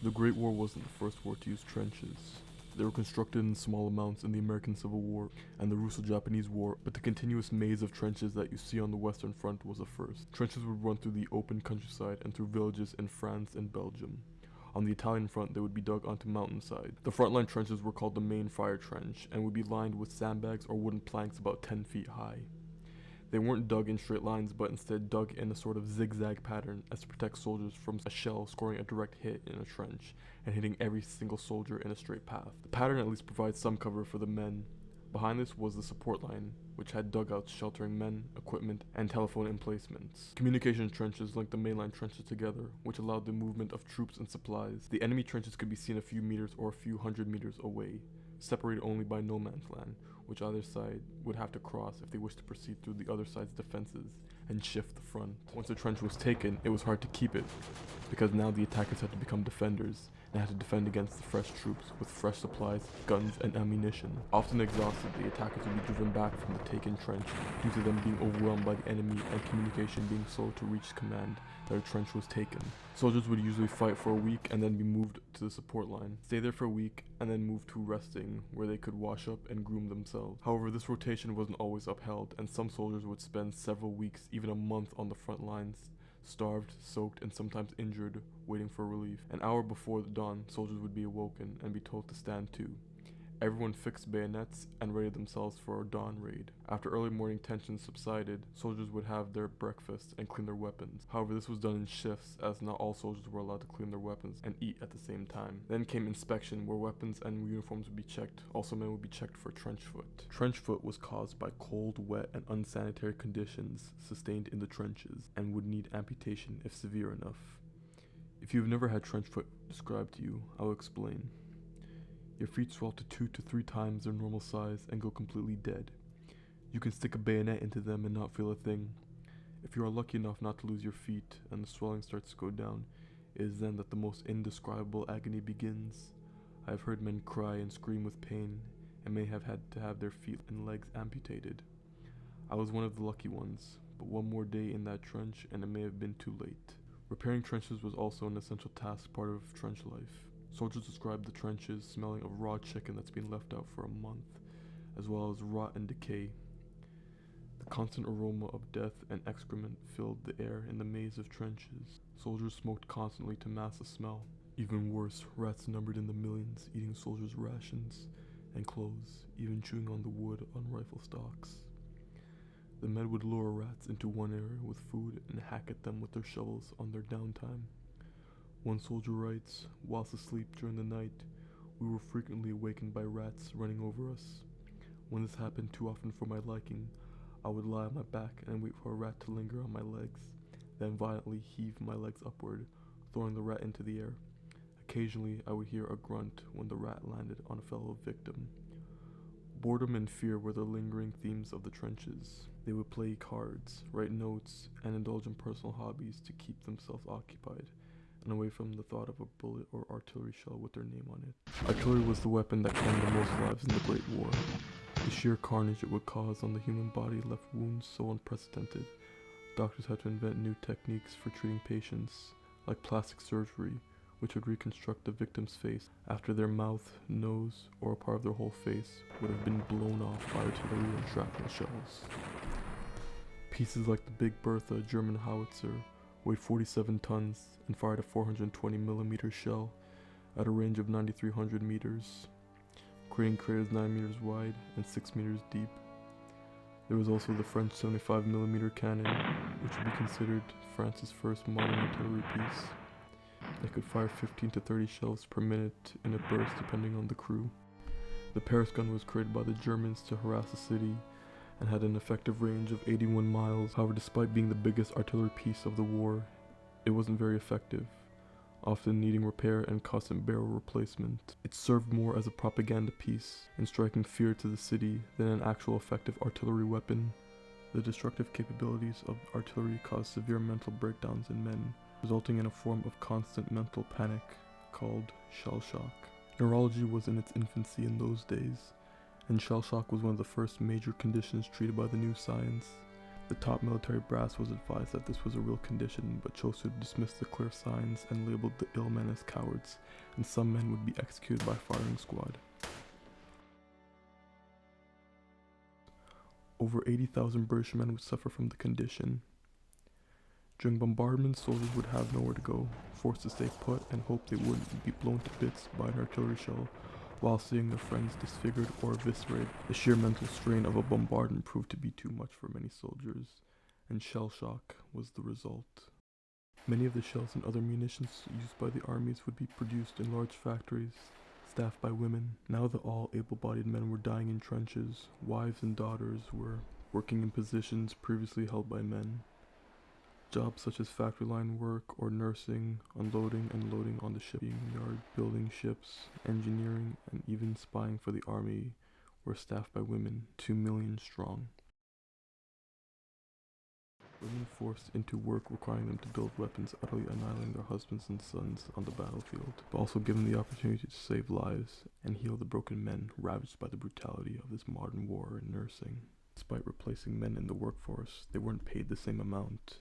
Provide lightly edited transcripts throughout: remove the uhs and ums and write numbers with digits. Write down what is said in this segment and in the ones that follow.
The Great War wasn't the first war to use trenches. They were constructed in small amounts in the American Civil War and the Russo-Japanese War, but the continuous maze of trenches that you see on the Western Front was a first. Trenches would run through the open countryside and through villages in France and Belgium. On the Italian front, they would be dug onto mountainside. The frontline trenches were called the main fire trench and would be lined with sandbags or wooden planks about 10 feet high. They weren't dug in straight lines, but instead dug in a sort of zigzag pattern as to protect soldiers from a shell scoring a direct hit in a trench and hitting every single soldier in a straight path. The pattern at least provides some cover for the men. Behind this was the support line, which had dugouts sheltering men, equipment, and telephone emplacements. Communication trenches linked the mainline trenches together, which allowed the movement of troops and supplies. The enemy trenches could be seen a few meters or a few hundred meters away, separated only by no man's land, which either side would have to cross if they wished to proceed through the other side's defenses and shift the front. Once a trench was taken, it was hard to keep it, because now the attackers had to become defenders and had to defend against the fresh troops with fresh supplies, guns, and ammunition. Often exhausted, the attackers would be driven back from the taken trench due to them being overwhelmed by the enemy and communication being slow to reach command that a trench was taken. Soldiers would usually fight for a week and then be moved to the support line, stay there for a week, and then move to resting, where they could wash up and groom themselves. However, this rotation wasn't always upheld, and some soldiers would spend several weeks, even a month, on the front lines, starved, soaked, and sometimes injured, waiting for relief. An hour before the dawn, soldiers would be awoken and be told to stand to. Everyone fixed bayonets and readied themselves for a dawn raid. After early morning tensions subsided, soldiers would have their breakfast and clean their weapons. However, this was done in shifts, as not all soldiers were allowed to clean their weapons and eat at the same time. Then came inspection, where weapons and uniforms would be checked. Also, men would be checked for trench foot. Trench foot was caused by cold, wet, and unsanitary conditions sustained in the trenches, and would need amputation if severe enough. If you've never had trench foot described to you, I'll explain. Your feet swell to 2 to 3 times their normal size and go completely dead. You can stick a bayonet into them and not feel a thing. If you are lucky enough not to lose your feet and the swelling starts to go down, it is then that the most indescribable agony begins. I have heard men cry and scream with pain and may have had to have their feet and legs amputated. I was one of the lucky ones, but one more day in that trench and it may have been too late. Repairing trenches was also an essential task, part of trench life. Soldiers described the trenches smelling of raw chicken that's been left out for a month, as well as rot and decay. The constant aroma of death and excrement filled the air in the maze of trenches. Soldiers smoked constantly to mask the smell. Even worse, rats numbered in the millions, eating soldiers' rations and clothes, even chewing on the wood on rifle stocks. The men would lure rats into one area with food and hack at them with their shovels on their downtime. One soldier writes, "Whilst asleep during the night, we were frequently awakened by rats running over us. When this happened too often for my liking, I would lie on my back and wait for a rat to linger on my legs, then violently heave my legs upward, throwing the rat into the air. Occasionally, I would hear a grunt when the rat landed on a fellow victim." Boredom and fear were the lingering themes of the trenches. They would play cards, write notes, and indulge in personal hobbies to keep themselves occupied and away from the thought of a bullet or artillery shell with their name on it. Artillery was the weapon that claimed the most lives in the Great War. The sheer carnage it would cause on the human body left wounds so unprecedented. Doctors had to invent new techniques for treating patients, like plastic surgery, which would reconstruct the victim's face after their mouth, nose, or a part of their whole face would have been blown off by artillery and shrapnel shells. Pieces like the Big Bertha German howitzer weighed 47 tons and fired a 420mm shell at a range of 9,300 meters, creating craters 9 meters wide and 6 meters deep. There was also the French 75mm cannon, which would be considered France's first modern artillery piece. They could fire 15 to 30 shells per minute in a burst depending on the crew. The Paris gun was created by the Germans to harass the city and had an effective range of 81 miles. However, despite being the biggest artillery piece of the war, it wasn't very effective, often needing repair and constant barrel replacement. It served more as a propaganda piece in striking fear to the city than an actual effective artillery weapon. The destructive capabilities of artillery caused severe mental breakdowns in men, resulting in a form of constant mental panic called shell shock. Neurology was in its infancy in those days, and shell shock was one of the first major conditions treated by the new science. The top military brass was advised that this was a real condition, but chose to dismiss the clear signs and labeled the ill men as cowards, and some men would be executed by firing squad. Over 80,000 British men would suffer from the condition. During bombardments, soldiers would have nowhere to go, forced to stay put and hope they wouldn't be blown to bits by an artillery shell, while seeing their friends disfigured or eviscerated. The sheer mental strain of a bombardment proved to be too much for many soldiers, and shell shock was the result. Many of the shells and other munitions used by the armies would be produced in large factories, staffed by women. Now that all able-bodied men were dying in trenches, wives and daughters were working in positions previously held by men. Jobs such as factory line work or nursing, unloading and loading on the shipping yard, building ships, engineering, and even spying for the army were staffed by women, 2 million strong. Women forced into work requiring them to build weapons, utterly annihilating their husbands and sons on the battlefield, but also given the opportunity to save lives and heal the broken men ravaged by the brutality of this modern war in nursing. Despite replacing men in the workforce, they weren't paid the same amount.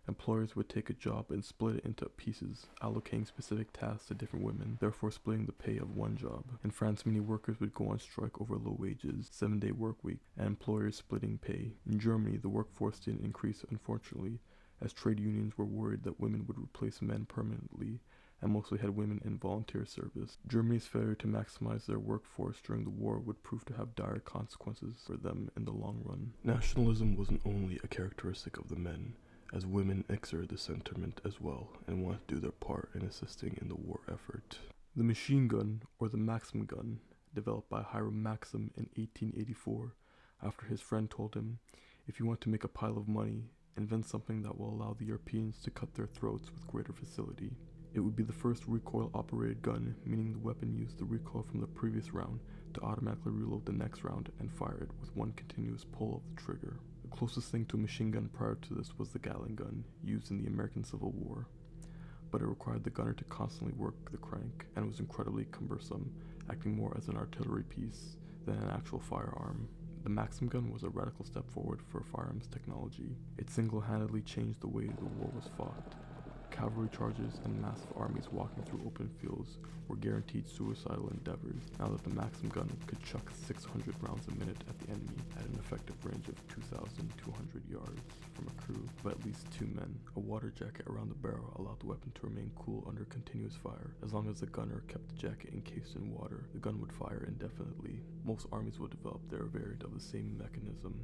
Employers would take a job and split it into pieces, allocating specific tasks to different women, therefore splitting the pay of one job. In France, many workers would go on strike over low wages, 7-day work week, and employers splitting pay. In Germany, the workforce didn't increase, unfortunately, as trade unions were worried that women would replace men permanently, and mostly had women in volunteer service. Germany's failure to maximize their workforce during the war would prove to have dire consequences for them in the long run. Nationalism wasn't only a characteristic of the men, as women exerted the sentiment as well and wanted to do their part in assisting in the war effort. The machine gun, or the Maxim gun, developed by Hiram Maxim in 1884 after his friend told him, "If you want to make a pile of money, invent something that will allow the Europeans to cut their throats with greater facility." It would be the first recoil-operated gun, meaning the weapon used the recoil from the previous round to automatically reload the next round and fire it with one continuous pull of the trigger. The closest thing to a machine gun prior to this was the Gatling gun, used in the American Civil War, but it required the gunner to constantly work the crank, and was incredibly cumbersome, acting more as an artillery piece than an actual firearm. The Maxim gun was a radical step forward for firearms technology. It single-handedly changed the way the war was fought. Cavalry charges and massive armies walking through open fields were guaranteed suicidal endeavors, now that the Maxim gun could chuck 600 rounds a minute at the enemy at an effective range of 2,200 yards from a crew of at least 2 men. A water jacket around the barrel allowed the weapon to remain cool under continuous fire. As long as the gunner kept the jacket encased in water, the gun would fire indefinitely. Most armies would develop their variant of the same mechanism.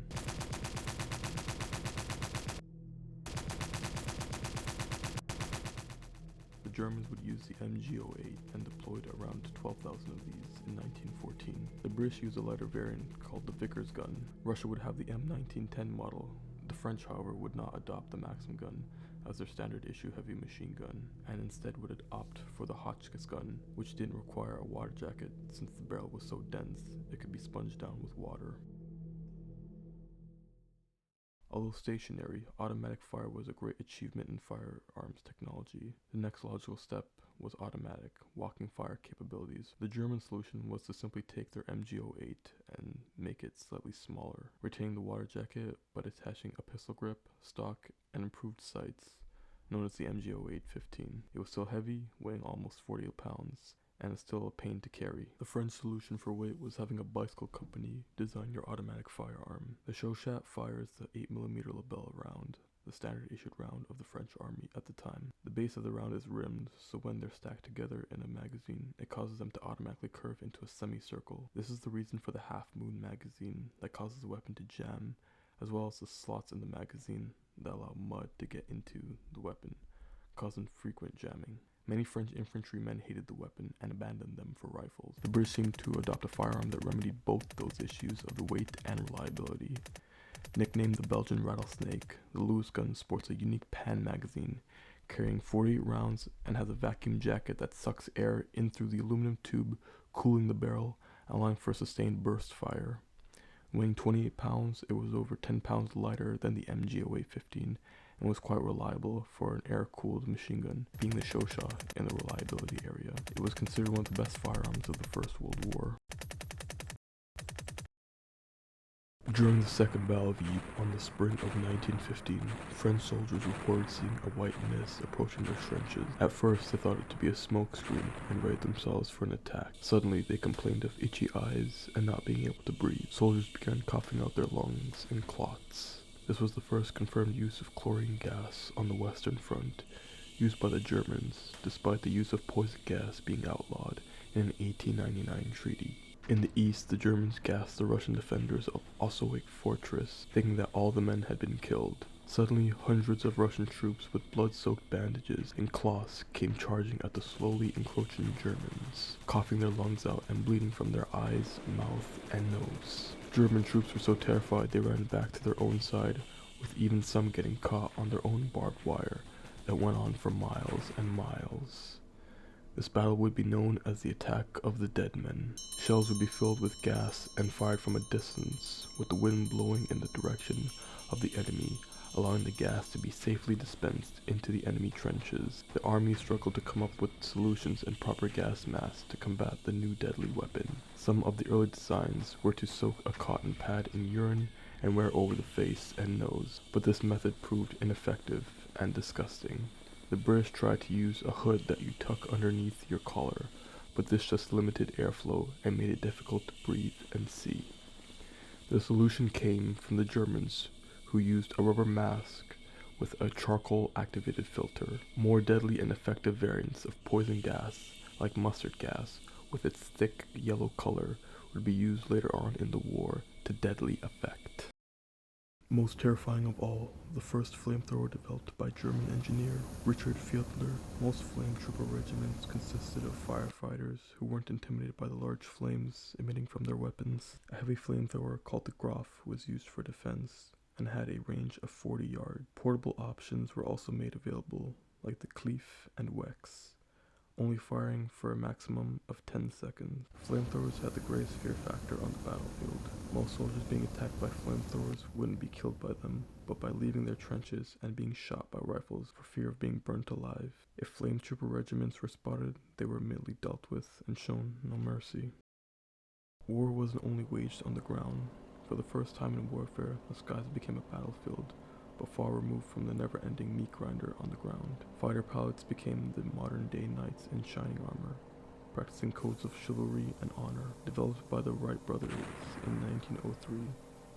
The Germans would use the MG08 and deployed around 12,000 of these in 1914. The British used a lighter variant called the Vickers gun. Russia would have the M1910 model. The French, however, would not adopt the Maxim gun as their standard issue heavy machine gun, and instead would opt for the Hotchkiss gun, which didn't require a water jacket since the barrel was so dense it could be sponged down with water. Although stationary, automatic fire was a great achievement in firearms technology. The next logical step was automatic, walking fire capabilities. The German solution was to simply take their MG08 and make it slightly smaller, retaining the water jacket but attaching a pistol grip, stock, and improved sights, known as the MG08-15. It was still heavy, weighing almost 40 pounds, and is still a pain to carry. The French solution for weight was having a bicycle company design your automatic firearm. The Shotshot fires the 8mm Lebel round, the standard issued round of the French army at the time. The base of the round is rimmed, so when they're stacked together in a magazine, it causes them to automatically curve into a semicircle. This is the reason for the half-moon magazine that causes the weapon to jam, as well as the slots in the magazine that allow mud to get into the weapon, causing frequent jamming. Many French infantrymen hated the weapon and abandoned them for rifles. The British seemed to adopt a firearm that remedied both those issues of the weight and reliability. Nicknamed the Belgian Rattlesnake, the Lewis gun sports a unique pan magazine, carrying 48 rounds and has a vacuum jacket that sucks air in through the aluminum tube, cooling the barrel, allowing for sustained burst fire. Weighing 28 pounds, it was over 10 pounds lighter than the MG08-15 and was quite reliable for an air-cooled machine gun, being the Shotshot in the reliability area. It was considered one of the best firearms of the First World War. During the Second Battle of Ypres on the spring of 1915, French soldiers reported seeing a white mist approaching their trenches. At first, they thought it to be a smoke screen and readied themselves for an attack. Suddenly, they complained of itchy eyes and not being able to breathe. Soldiers began coughing out their lungs in clots. This was the first confirmed use of chlorine gas on the Western Front, used by the Germans, despite the use of poison gas being outlawed in an 1899 treaty. In the east, the Germans gassed the Russian defenders of Ossowiec Fortress, thinking that all the men had been killed. Suddenly, hundreds of Russian troops with blood-soaked bandages and cloths came charging at the slowly encroaching Germans, coughing their lungs out and bleeding from their eyes, mouth, and nose. German troops were so terrified they ran back to their own side, with even some getting caught on their own barbed wire that went on for miles and miles. This battle would be known as the Attack of the Dead Men. Shells would be filled with gas and fired from a distance, with the wind blowing in the direction of the enemy, allowing the gas to be safely dispensed into the enemy trenches. The army struggled to come up with solutions and proper gas masks to combat the new deadly weapon. Some of the early designs were to soak a cotton pad in urine and wear over the face and nose, but this method proved ineffective and disgusting. The British tried to use a hood that you tuck underneath your collar, but this just limited airflow and made it difficult to breathe and see. The solution came from the Germans, who used a rubber mask with a charcoal-activated filter. More deadly and effective variants of poison gas, like mustard gas, with its thick yellow color, would be used later on in the war to deadly effect. Most terrifying of all, the first flamethrower developed by German engineer Richard Fiedler. Most flame trooper regiments consisted of firefighters who weren't intimidated by the large flames emitting from their weapons. A heavy flamethrower called the Graf was used for defense and had a range of 40 yards. Portable options were also made available, like the Kleef and Wex, only firing for a maximum of 10 seconds. Flamethrowers had the greatest fear factor on the battlefield. Most soldiers being attacked by flamethrowers wouldn't be killed by them, but by leaving their trenches and being shot by rifles for fear of being burnt alive. If flame trooper regiments were spotted, they were immediately dealt with and shown no mercy. War wasn't only waged on the ground. For the first time in warfare, the skies became a battlefield, but far removed from the never-ending meat grinder on the ground. Fighter pilots became the modern-day knights in shining armor, practicing codes of chivalry and honor. Developed by the Wright brothers in 1903,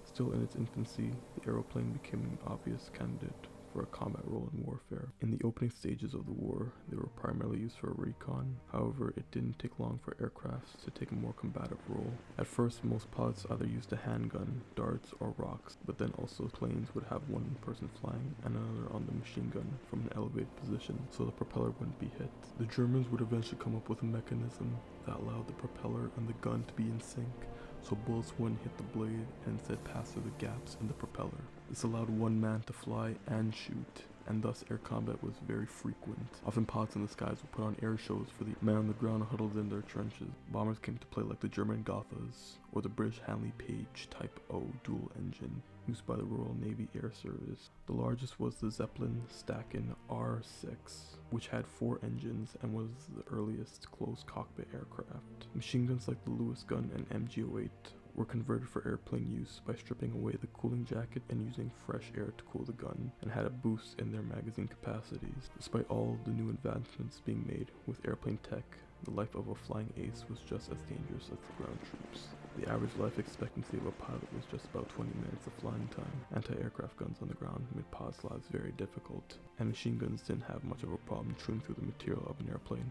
still in its infancy, the aeroplane became an obvious candidate for a combat role in warfare. In the opening stages of the war, they were primarily used for recon. However, it didn't take long for aircrafts to take a more combative role. At first, most pilots either used a handgun, darts, or rocks, but then also planes would have one person flying and another on the machine gun from an elevated position, so the propeller wouldn't be hit. The Germans would eventually come up with a mechanism that allowed the propeller and the gun to be in sync, so bullets wouldn't hit the blade and instead pass through the gaps in the propeller. This allowed one man to fly and shoot, and thus air combat was very frequent. Often pilots in the skies would put on air shows for the men on the ground huddled in their trenches. Bombers came to play like the German Gothas, or the British Handley Page Type O dual engine, used by the Royal Navy Air Service. The largest was the Zeppelin Staaken R6, which had 4 engines and was the earliest closed cockpit aircraft. Machine guns like the Lewis gun and MG08 were converted for airplane use by stripping away the cooling jacket and using fresh air to cool the gun, and had a boost in their magazine capacities. Despite all the new advancements being made with airplane tech, the life of a flying ace was just as dangerous as the ground troops. The average life expectancy of a pilot was just about 20 minutes of flying time. Anti-aircraft guns on the ground made pilots' lives very difficult, and machine guns didn't have much of a problem chewing through the material of an airplane,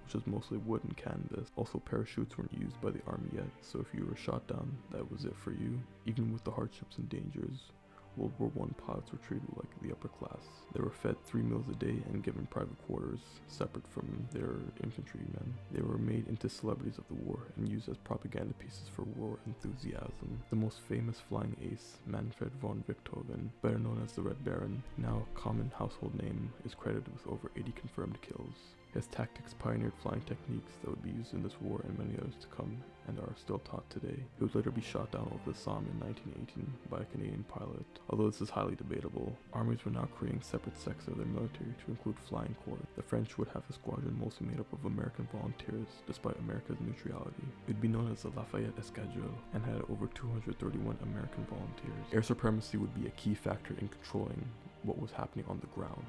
which was mostly wood and canvas. Also, parachutes weren't used by the army yet, so if you were shot down, that was it for you. Even with the hardships and dangers, World War I pilots were treated like the upper class. They were fed 3 meals a day and given private quarters, separate from their infantrymen. They were made into celebrities of the war and used as propaganda pieces for war enthusiasm. The most famous flying ace, Manfred von Richthofen, better known as the Red Baron, now a common household name, is credited with over 80 confirmed kills. His tactics pioneered flying techniques that would be used in this war and many others to come, and are still taught today. He would later be shot down over the Somme in 1918 by a Canadian pilot, although this is highly debatable. Armies were now creating separate sects of their military to include flying corps. The French would have a squadron mostly made up of American volunteers, despite America's neutrality. It would be known as the Lafayette Escadrille, and had over 231 American volunteers. Air supremacy would be a key factor in controlling what was happening on the ground.